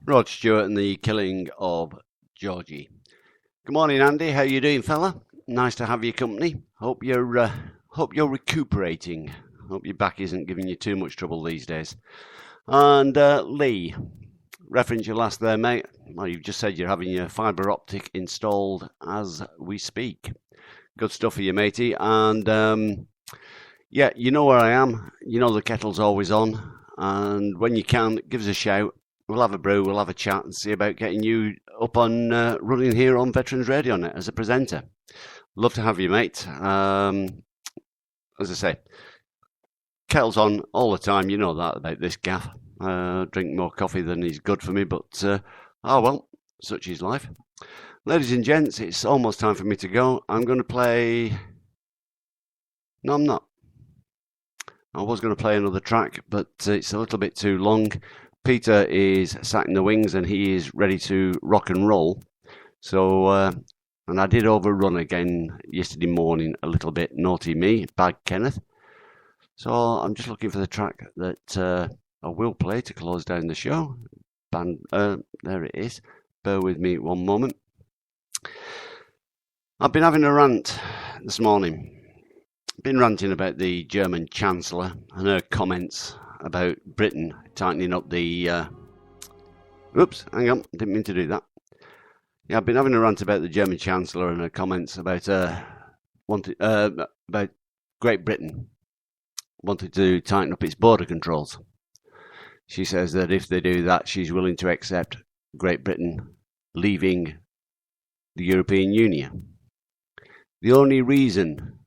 Rod Stewart and the killing of Georgie. Good morning, Andy. How you doing, fella? Nice to have your company. Hope you're recuperating. Hope your back isn't giving you too much trouble these days. And Lee, reference your last there, mate. Well, you've just said you're having your fibre optic installed as we speak. Good stuff for you, matey. And yeah, you know where I am. You know the kettle's always on. And when you can, give us a shout. We'll have a brew, we'll have a chat and see about getting you up on running here on Veterans Radio Net as a presenter. Love to have you, mate. As I say, kettle's on all the time. You know that about this gaff. Drink more coffee than is good for me, but oh well, such is life. Ladies and gents, it's almost time for me to go. I'm going to play... No, I'm not. I was going to play another track, but it's a little bit too long. Peter is sat in the wings and he is ready to rock and roll. So, and I did overrun again yesterday morning a little bit. Naughty me, bad Kenneth. So I'm just looking for the track that I will play to close down the show. There it is. Bear with me one moment. I've been having a rant this morning. Been ranting about the German Chancellor and her comments about Britain tightening up the... Oops, hang on, didn't mean to do that. Yeah, I've been having a rant about the German Chancellor and her comments about about Great Britain wanted to tighten up its border controls. She says that if they do that, she's willing to accept Great Britain leaving the European Union. The only reason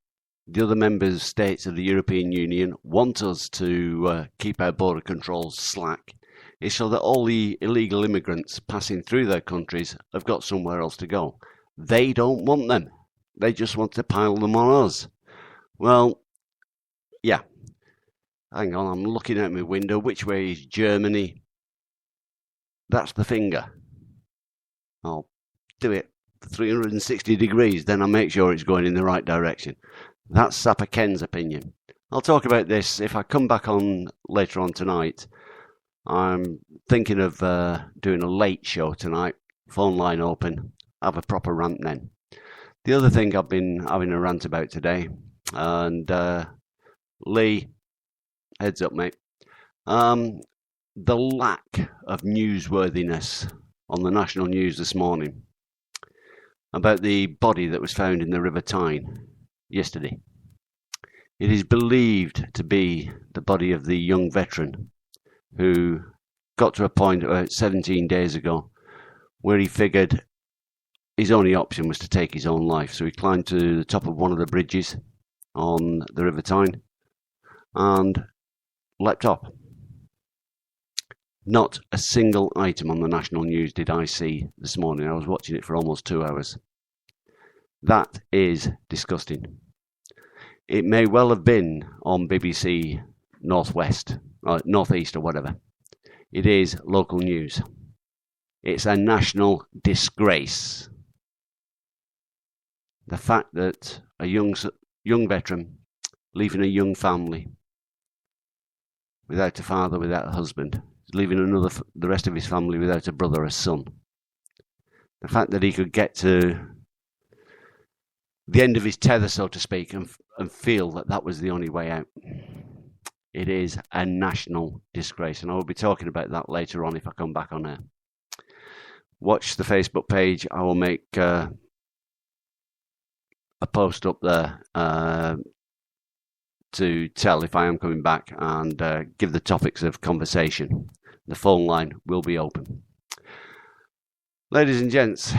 the other member states of the European Union want us to keep our border controls slack is so that all the illegal immigrants passing through their countries have got somewhere else to go. They don't want them. They just want to pile them on us. Well, yeah. Hang on, I'm looking out my window. Which way is Germany? That's the finger. I'll do it 360 degrees, then I'll make sure it's going in the right direction. That's Sapper Ken's opinion. I'll talk about this if I come back on later on tonight. I'm thinking of doing a late show tonight. Phone line open. Have a proper rant then. The other thing I've been having a rant about today, and Lee, heads up, mate. The lack of newsworthiness on the national news this morning about the body that was found in the River Tyne yesterday. It is believed to be the body of the young veteran who got to a point about 17 days ago where he figured his only option was to take his own life. So he climbed to the top of one of the bridges on the River Tyne and leapt off. Not a single item on the national news did I see this morning. I was watching it for almost 2 hours. That is disgusting. It may well have been on BBC Northwest, or Northeast or whatever. It is local news. It's a national disgrace. The fact that a young veteran leaving a young family without a father, without a husband, leaving the rest of his family without a brother or son. The fact that he could get to the end of his tether, so to speak, and feel that that was the only way out. It is a national disgrace, and I will be talking about that later on if I come back on air. Watch the Facebook page. I will make a post up there to tell if I am coming back and give the topics of conversation. The phone line will be open. Ladies and gents,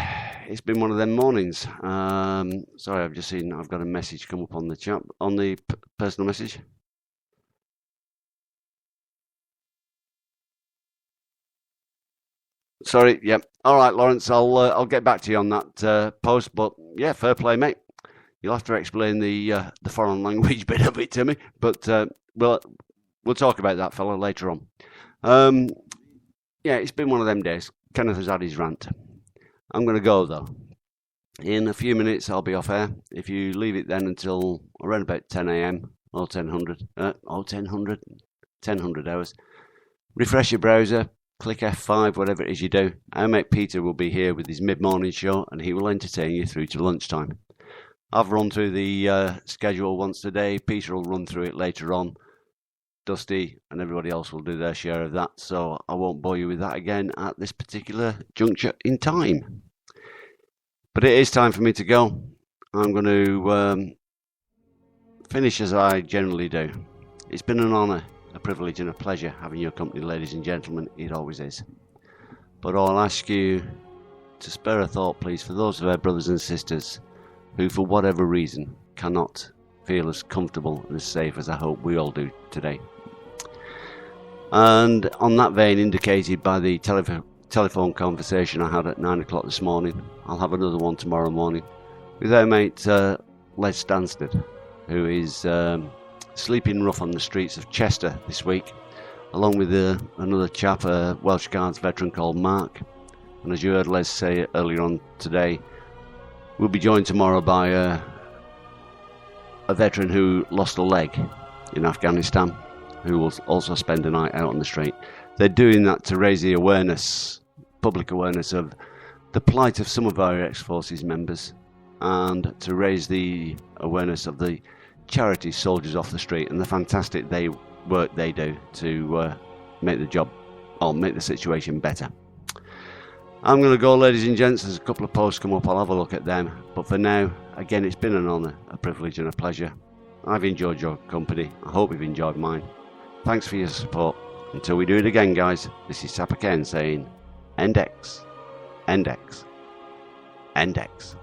it's been one of them mornings. Sorry, I've just seen I've got a message come up on the chat, on the personal message. Sorry, yeah. All right, Lawrence, I'll get back to you on that post. But yeah, fair play, mate. You'll have to explain the foreign language bit of it to me. But we'll talk about that, fella, later on. Yeah, it's been one of them days. Kenneth has had his rant. I'm going to go, though. In a few minutes, I'll be off air. If you leave it then until around about 10 a.m. or 1000 hours, refresh your browser, click F5, whatever it is you do. Our mate Peter will be here with his mid-morning show, and he will entertain you through to lunchtime. I've run through the schedule once today. Peter will run through it later on. Dusty and everybody else will do their share of that, so I won't bore you with that again at this particular juncture in time. But it is time for me to go. I'm going to finish as I generally do. It's been an honour, a privilege and a pleasure having your company, ladies and gentlemen. It always is. But I'll ask you to spare a thought, please, for those of our brothers and sisters who, for whatever reason, cannot feel as comfortable and as safe as I hope we all do today. And on that vein, indicated by the telephone conversation I had at 9 o'clock this morning, I'll have another one tomorrow morning with our mate Les Stansted, who is sleeping rough on the streets of Chester this week, along with another chap, a Welsh Guards veteran called Mark. And as you heard Les say earlier on today, we'll be joined tomorrow by a veteran who lost a leg in Afghanistan, who will also spend a night out on the street. They're doing that to raise the awareness, public awareness of the plight of some of our ex-forces members, and to raise the awareness of the charity soldiers off the street and the fantastic work they do to make the situation better. I'm going to go, ladies and gents. There's a couple of posts come up. I'll have a look at them. But for now, again, it's been an honour, a privilege and a pleasure. I've enjoyed your company. I hope you've enjoyed mine. Thanks for your support. Until we do it again, guys, this is Sapper Ken saying, Endex, Endex, Endex.